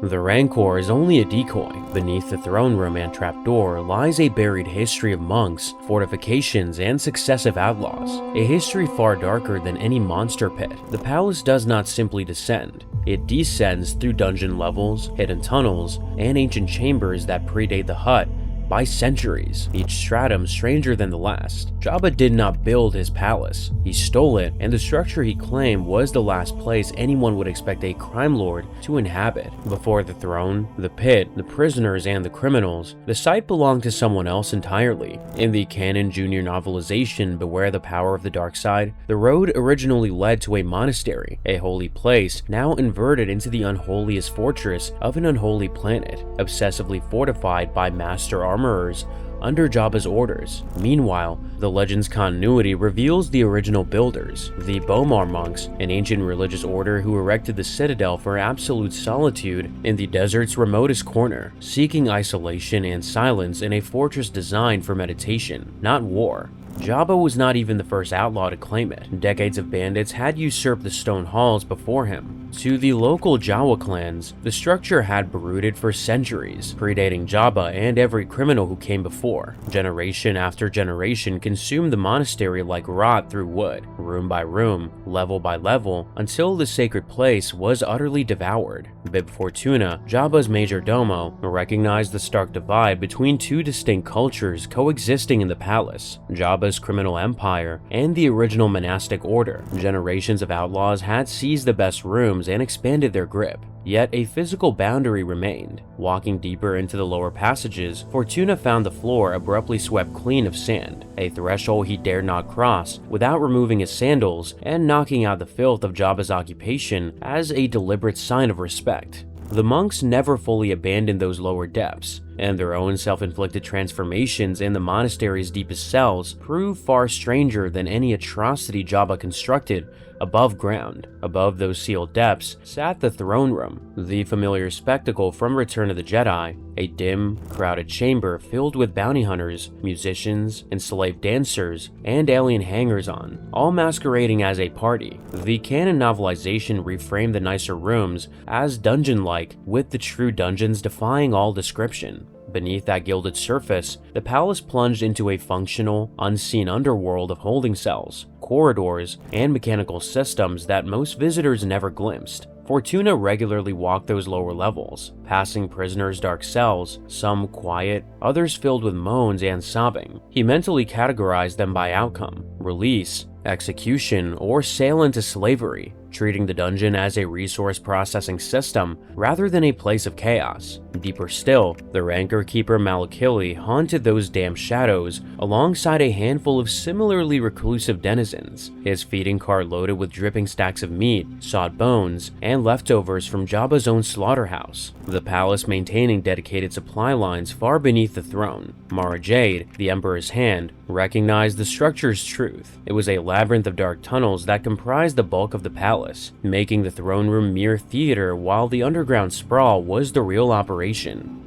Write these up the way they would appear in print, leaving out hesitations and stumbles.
The rancor is only a decoy. Beneath the throne room and trapdoor lies a buried history of monks, fortifications, and successive outlaws. A history far darker than any monster pit. The palace does not simply descend. It descends through dungeon levels, hidden tunnels, and ancient chambers that predate the hut by centuries, each stratum stranger than the last. Jabba did not build his palace. He stole it, and the structure he claimed was the last place anyone would expect a crime lord to inhabit. Before the throne, the pit, the prisoners, and the criminals, the site belonged to someone else entirely. In the Canon Junior novelization Beware the Power of the Dark Side, the road originally led to a monastery, a holy place now inverted into the unholiest fortress of an unholy planet, obsessively fortified by master armorers under Jabba's orders. Meanwhile, the Legends continuity reveals the original builders, the Bomar monks, an ancient religious order who erected the citadel for absolute solitude in the desert's remotest corner, seeking isolation and silence in a fortress designed for meditation, not war. Jabba was not even the first outlaw to claim it. Decades of bandits had usurped the stone halls before him. To the local Jawa clans, the structure had brooded for centuries, predating Jabba and every criminal who came before. Generation after generation consumed the monastery like rot through wood, room by room, level by level, until the sacred place was utterly devoured. Bib Fortuna, Jabba's major domo, recognized the stark divide between two distinct cultures coexisting in the palace: Jabba's criminal empire and the original monastic order. Generations of outlaws had seized the best rooms and expanded their grip. Yet a physical boundary remained. Walking deeper into the lower passages, Fortuna found the floor abruptly swept clean of sand, a threshold he dared not cross without removing his sandals and knocking out the filth of Jabba's occupation as a deliberate sign of respect. The monks never fully abandoned those lower depths, and their own self-inflicted transformations in the monastery's deepest cells proved far stranger than any atrocity Jabba constructed above ground. Above those sealed depths sat the throne room, the familiar spectacle from Return of the Jedi, a dim, crowded chamber filled with bounty hunters, musicians, enslaved dancers, and alien hangers-on, all masquerading as a party. The canon novelization reframed the nicer rooms as dungeon-like, with the true dungeons defying all description. Beneath that gilded surface, the palace plunged into a functional, unseen underworld of holding cells, corridors, and mechanical systems that most visitors never glimpsed. Fortuna regularly walked those lower levels, passing prisoners' dark cells, some quiet, others filled with moans and sobbing. He mentally categorized them by outcome: release, execution, or sale into slavery, treating the dungeon as a resource processing system rather than a place of chaos. Deeper still, the rancor keeper Malakili haunted those damp shadows alongside a handful of similarly reclusive denizens, his feeding cart loaded with dripping stacks of meat, sawed bones, and leftovers from Jabba's own slaughterhouse, the palace maintaining dedicated supply lines far beneath the throne. Mara Jade, the Emperor's hand, recognized the structure's truth. It was a labyrinth of dark tunnels that comprised the bulk of the palace, making the throne room mere theater while the underground sprawl was the real operation.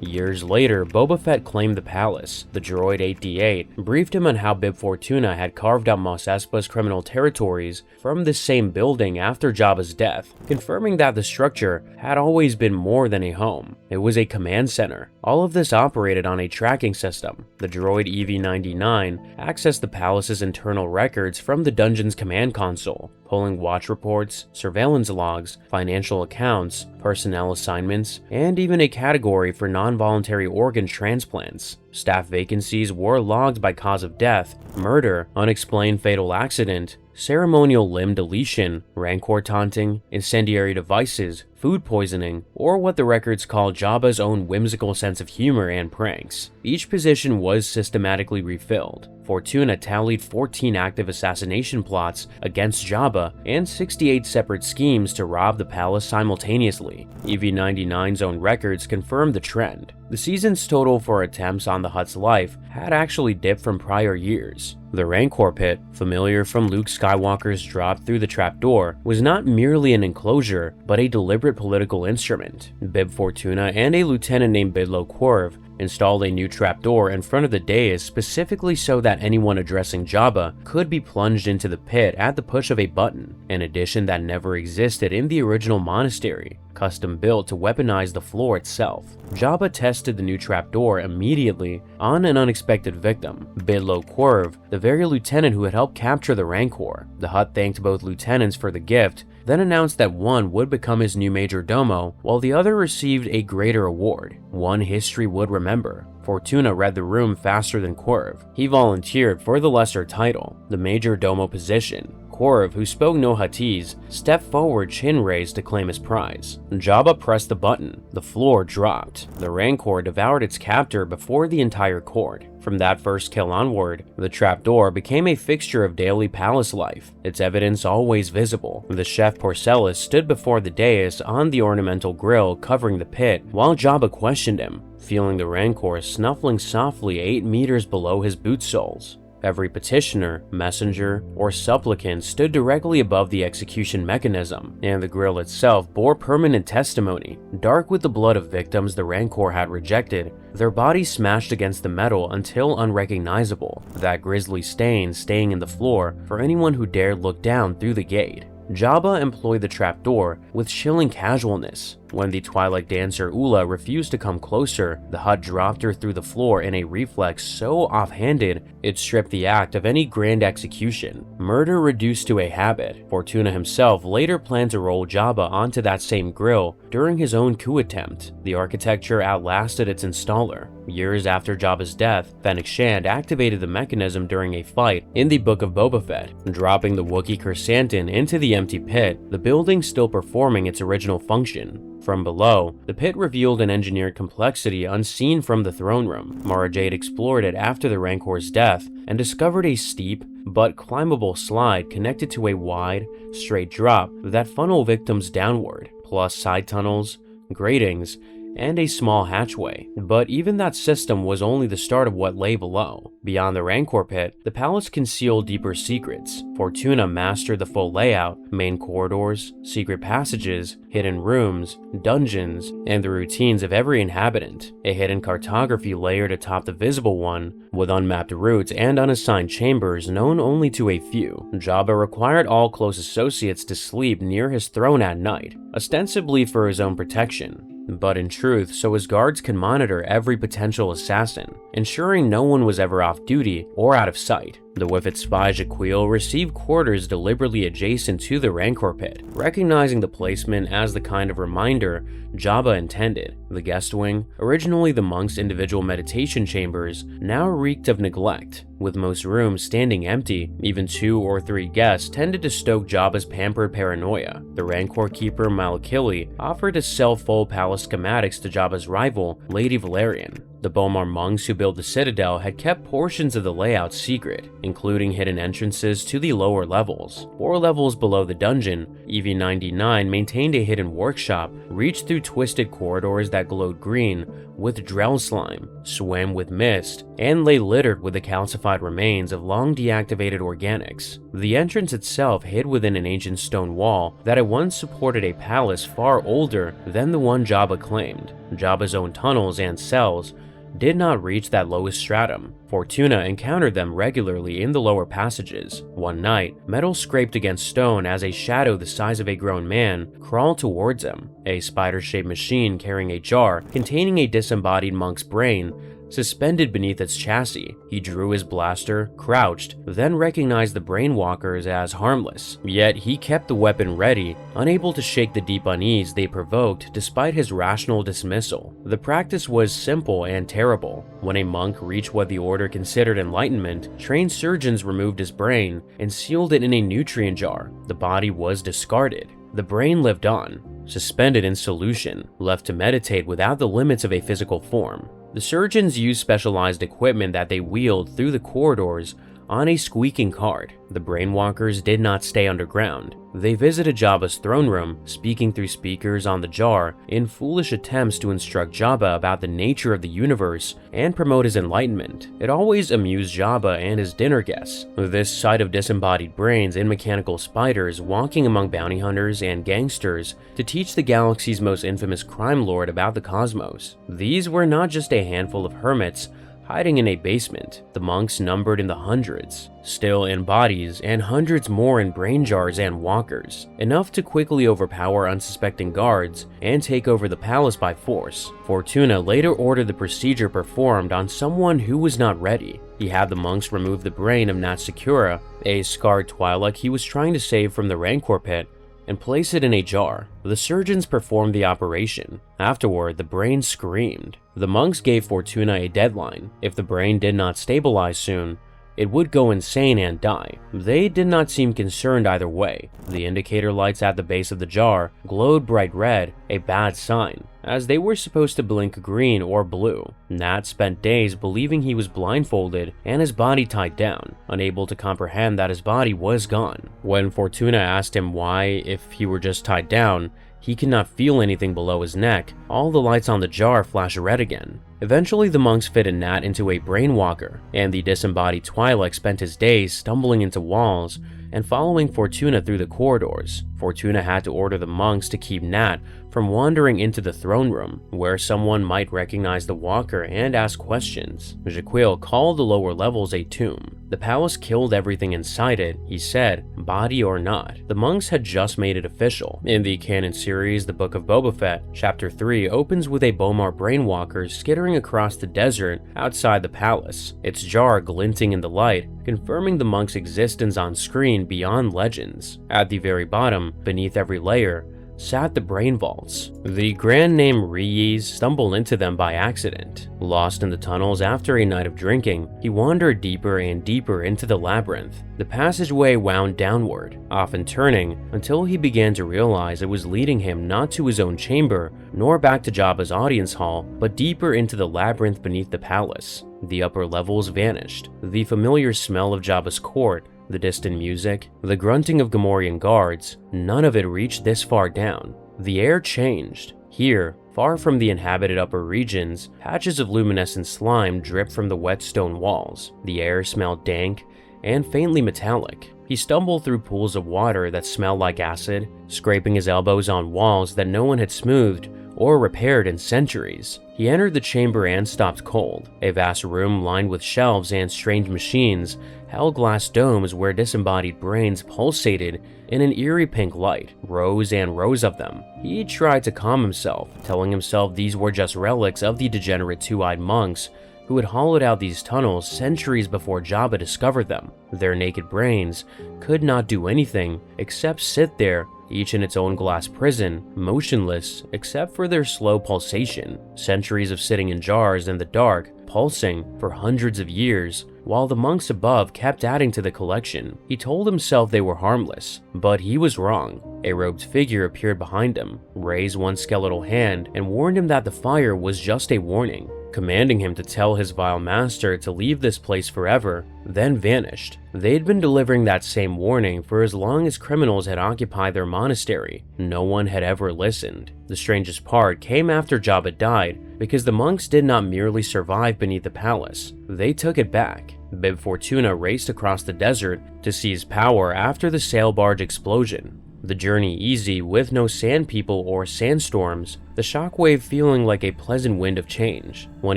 Years later, Boba Fett claimed the palace. The droid 8D8 briefed him on how Bib Fortuna had carved out Mos Espa's criminal territories from the same building after Jabba's death, confirming that the structure had always been more than a home. It was a command center. All of this operated on a tracking system. The droid EV-99 accessed the palace's internal records from the dungeon's command console, pulling watch reports, surveillance logs, financial accounts, personnel assignments, and even a category for non-voluntary organ transplants. Staff vacancies were logged by cause of death, murder, unexplained fatal accident, ceremonial limb deletion, rancor taunting, incendiary devices, food poisoning, or what the records call Jabba's own whimsical sense of humor and pranks. Each position was systematically refilled. Fortuna tallied 14 active assassination plots against Jabba and 68 separate schemes to rob the palace simultaneously. EV-99's own records confirmed the trend. The season's total for attempts on the Hutt's life had actually dipped from prior years. The Rancor pit, familiar from Luke Skywalker's drop through the trapdoor, was not merely an enclosure, but a deliberate political instrument. Bib Fortuna and a lieutenant named Bidlo Quirv installed a new trapdoor in front of the dais specifically so that anyone addressing Jabba could be plunged into the pit at the push of a button, an addition that never existed in the original monastery, custom built to weaponize the floor itself. Jabba tested the new trapdoor immediately on an unexpected victim, Bidlo Quirv, the very lieutenant who had helped capture the Rancor. The Hutt thanked both lieutenants for the gift, then announced that one would become his new major domo, while the other received a greater award, one history would remember. Fortuna read the room faster than Quirv. He volunteered for the lesser title, the major domo position. Quirv, who spoke no Huttese, stepped forward chin raised to claim his prize. Jabba pressed the button. The floor dropped. The Rancor devoured its captor before the entire court. From that first kill onward, the trapdoor became a fixture of daily palace life, its evidence always visible. The chef Porcellus stood before the dais on the ornamental grill covering the pit while Jabba questioned him, feeling the Rancor snuffling softly 8 meters below his boot soles. Every petitioner, messenger, or supplicant stood directly above the execution mechanism, and the grill itself bore permanent testimony. Dark with the blood of victims the Rancor had rejected, their bodies smashed against the metal until unrecognizable, that grisly stain staying in the floor for anyone who dared look down through the gate. Jabba employed the trapdoor with chilling casualness. When the Twilight dancer Ula refused to come closer, the Hutt dropped her through the floor in a reflex so offhanded it stripped the act of any grand execution. Murder reduced to a habit. Fortuna himself later planned to roll Jabba onto that same grill during his own coup attempt. The architecture outlasted its installer. Years after Jabba's death, Fennec Shand activated the mechanism during a fight in the Book of Boba Fett, dropping the Wookiee Chrysanthemum into the empty pit, the building still performing its original function. From below, the pit revealed an engineered complexity unseen from the throne room. Mara Jade explored it after the Rancor's death and discovered a steep but climbable slide connected to a wide, straight drop that funneled victims downward, plus side tunnels, gratings, and a small hatchway. But even that system was only the start of what lay below. Beyond the Rancor pit, the palace concealed deeper secrets. Fortuna mastered the full layout, main corridors, secret passages, hidden rooms, dungeons, and the routines of every inhabitant. A hidden cartography layered atop the visible one, with unmapped routes and unassigned chambers known only to a few. Jabba required all close associates to sleep near his throne at night, ostensibly for his own protection, but in truth so his guards can monitor every potential assassin, ensuring no one was ever off duty or out of sight. The Wifit spy Jaquil received quarters deliberately adjacent to the Rancor pit, recognizing the placement as the kind of reminder Jabba intended. The guest wing, originally the monks' individual meditation chambers, now reeked of neglect, with most rooms standing empty. Even 2 or 3 guests tended to stoke Jabba's pampered paranoia. The Rancor keeper Malakili offered to sell full palace schematics to Jabba's rival, Lady Valerian. The Bomar monks who built the citadel had kept portions of the layout secret, including hidden entrances to the lower levels. 4 levels below the dungeon, EV-99 maintained a hidden workshop, reached through twisted corridors that glowed green with Drell slime, swam with mist, and lay littered with the calcified remains of long deactivated organics. The entrance itself hid within an ancient stone wall that had once supported a palace far older than the one Jabba claimed. Jabba's own tunnels and cells did not reach that lowest stratum. Fortuna encountered them regularly in the lower passages. One night, metal scraped against stone as a shadow the size of a grown man crawled towards him. A spider-shaped machine carrying a jar containing a disembodied monk's brain suspended beneath its chassis. He drew his blaster, crouched, then recognized the brainwalkers as harmless. Yet he kept the weapon ready, unable to shake the deep unease they provoked despite his rational dismissal. The practice was simple and terrible. When a monk reached what the order considered enlightenment, trained surgeons removed his brain and sealed it in a nutrient jar. The body was discarded. The brain lived on, suspended in solution, left to meditate without the limits of a physical form. The surgeons used specialized equipment that they wheeled through the corridors on a squeaking cart. The brainwalkers did not stay underground. They visited Jabba's throne room, speaking through speakers on the jar in foolish attempts to instruct Jabba about the nature of the universe and promote his enlightenment. It always amused Jabba and his dinner guests. This sight of disembodied brains and mechanical spiders walking among bounty hunters and gangsters to teach the galaxy's most infamous crime lord about the cosmos. These were not just a handful of hermits hiding in a basement. The monks numbered in the hundreds, still in bodies, and hundreds more in brain jars and walkers, enough to quickly overpower unsuspecting guards and take over the palace by force. Fortuna later ordered the procedure performed on someone who was not ready. He had the monks remove the brain of Nat Secura, a scarred Twi'lek he was trying to save from the Rancor pit, and place it in a jar. The surgeons performed the operation. Afterward, the brain screamed. The monks gave Fortuna a deadline. If the brain did not stabilize soon, it would go insane and die. They did not seem concerned either way. The indicator lights at the base of the jar glowed bright red, a bad sign, as they were supposed to blink green or blue. Nat spent days believing he was blindfolded and his body tied down, unable to comprehend that his body was gone. When Fortuna asked him why, if he were just tied down, he could not feel anything below his neck, all the lights on the jar flashed red again. Eventually, the monks fitted Nat into a brainwalker, and the disembodied Twi'lek spent his days stumbling into walls and following Fortuna through the corridors. Fortuna had to order the monks to keep Nat from wandering into the throne room, where someone might recognize the walker and ask questions. Jaquil called the lower levels a tomb. The palace killed everything inside it, he said, body or not. The monks had just made it official. In the canon series, The Book of Boba Fett, Chapter 3 opens with a Bomar brainwalker skittering across the desert outside the palace, its jar glinting in the light, confirming the monk's existence on screen beyond legends. At the very bottom, beneath every layer, sat the brain vaults. The grand name Riyis stumbled into them by accident. Lost in the tunnels after a night of drinking, he wandered deeper and deeper into the labyrinth. The passageway wound downward, often turning, until he began to realize it was leading him not to his own chamber, nor back to Jabba's audience hall, but deeper into the labyrinth beneath the palace. The upper levels vanished. The familiar smell of Jabba's court, the distant music, the grunting of Gamorrean guards, none of it reached this far down. The air changed. Here, far from the inhabited upper regions, patches of luminescent slime dripped from the wet stone walls. The air smelled dank and faintly metallic. He stumbled through pools of water that smelled like acid, scraping his elbows on walls that no one had smoothed or repaired in centuries. He entered the chamber and stopped cold. A vast room lined with shelves and strange machines held glass domes where disembodied brains pulsated in an eerie pink light, rows and rows of them. He tried to calm himself, telling himself these were just relics of the degenerate two-eyed monks who had hollowed out these tunnels centuries before Jabba discovered them. Their naked brains could not do anything except sit there, each in its own glass prison, motionless except for their slow pulsation. Centuries of sitting in jars in the dark, pulsing for hundreds of years, while the monks above kept adding to the collection. He told himself they were harmless, but he was wrong. A robed figure appeared behind him, raised one skeletal hand, and warned him that the fire was just a warning, commanding him to tell his vile master to leave this place forever, then vanished. They had been delivering that same warning for as long as criminals had occupied their monastery. No one had ever listened. The strangest part came after Jabba died, because the monks did not merely survive beneath the palace, they took it back. Bib Fortuna raced across the desert to seize power after the sail barge explosion. The journey easy with no sand people or sandstorms, the shockwave feeling like a pleasant wind of change. When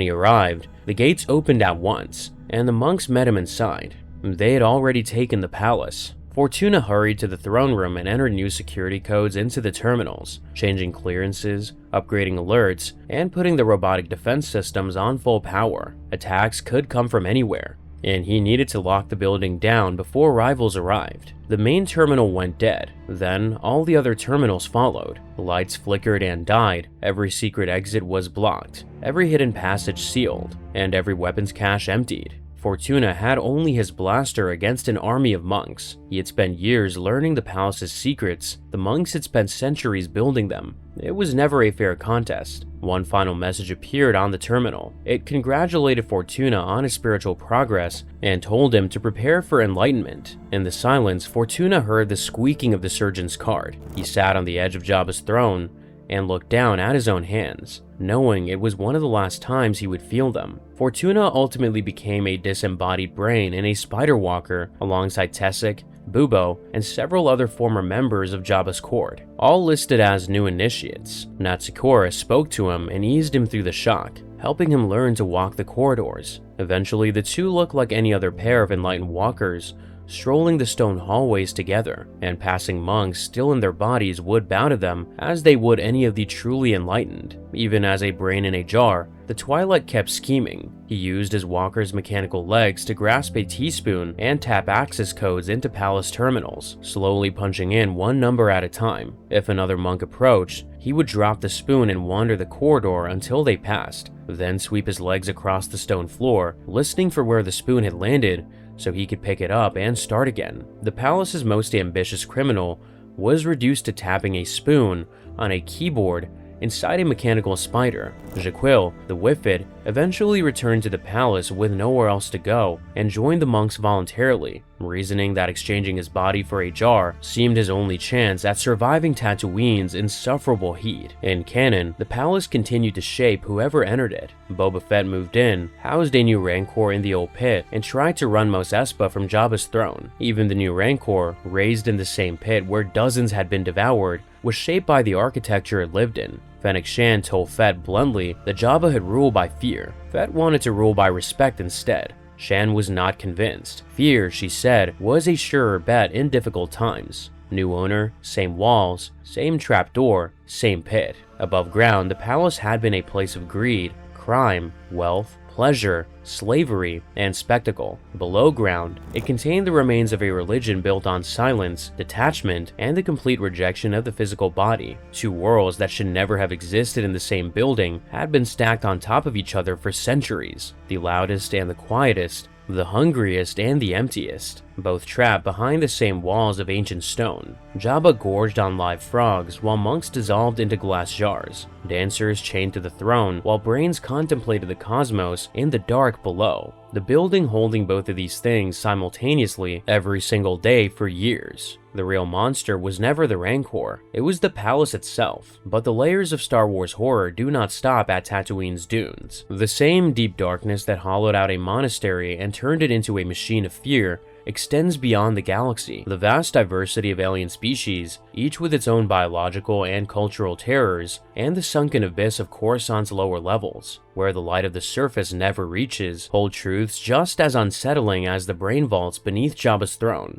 he arrived, the gates opened at once, and the monks met him inside. They had already taken the palace. Fortuna hurried to the throne room and entered new security codes into the terminals, changing clearances, upgrading alerts, and putting the robotic defense systems on full power. Attacks could come from anywhere, and he needed to lock the building down before rivals arrived. The main terminal went dead, then all the other terminals followed. Lights flickered and died, every secret exit was blocked, every hidden passage sealed, and every weapons cache emptied. Fortuna had only his blaster against an army of monks. He had spent years learning the palace's secrets. The monks had spent centuries building them. It was never a fair contest. One final message appeared on the terminal. It congratulated Fortuna on his spiritual progress and told him to prepare for enlightenment. In the silence, Fortuna heard the squeaking of the surgeon's cart. He sat on the edge of Jabba's throne and looked down at his own hands, knowing it was one of the last times he would feel them. Fortuna ultimately became a disembodied brain and a spider walker alongside Tessic, Bubo, and several other former members of Jabba's court, all listed as new initiates. Natsikora spoke to him and eased him through the shock, helping him learn to walk the corridors. Eventually, the two looked like any other pair of enlightened walkers, strolling the stone hallways together, and passing monks still in their bodies would bow to them as they would any of the truly enlightened. Even as a brain in a jar, the Twilight kept scheming. He used his walker's mechanical legs to grasp a teaspoon and tap access codes into palace terminals, slowly punching in one number at a time. If another monk approached, he would drop the spoon and wander the corridor until they passed, then sweep his legs across the stone floor, listening for where the spoon had landed so he could pick it up and start again. The palace's most ambitious criminal was reduced to tapping a spoon on a keyboard inside a mechanical spider. Jaquil, the Whiffid, eventually returned to the palace with nowhere else to go and joined the monks voluntarily, reasoning that exchanging his body for a jar seemed his only chance at surviving Tatooine's insufferable heat. In canon, the palace continued to shape whoever entered it. Boba Fett moved in, housed a new rancor in the old pit, and tried to run Mos Espa from Jabba's throne. Even the new rancor, raised in the same pit where dozens had been devoured, was shaped by the architecture it lived in. Fennec Shand told Fett bluntly that Jabba had ruled by fear. Fett wanted to rule by respect instead. Shan was not convinced. Fear, she said, was a surer bet in difficult times. New owner, same walls, same trapdoor, same pit. Above ground, the palace had been a place of greed, crime, wealth, pleasure, slavery, and spectacle. Below ground, it contained the remains of a religion built on silence, detachment, and the complete rejection of the physical body. Two worlds that should never have existed in the same building had been stacked on top of each other for centuries. The loudest and the quietest, the hungriest and the emptiest, both trapped behind the same walls of ancient stone. Jabba gorged on live frogs while monks dissolved into glass jars, dancers chained to the throne while brains contemplated the cosmos in the dark below. The building holding both of these things simultaneously every single day for years. The real monster was never the Rancor, it was the palace itself. But the layers of Star Wars horror do not stop at Tatooine's dunes. The same deep darkness that hollowed out a monastery and turned it into a machine of fear extends beyond the galaxy. The vast diversity of alien species, each with its own biological and cultural terrors, and the sunken abyss of Coruscant's lower levels, where the light of the surface never reaches, hold truths just as unsettling as the brain vaults beneath Jabba's throne.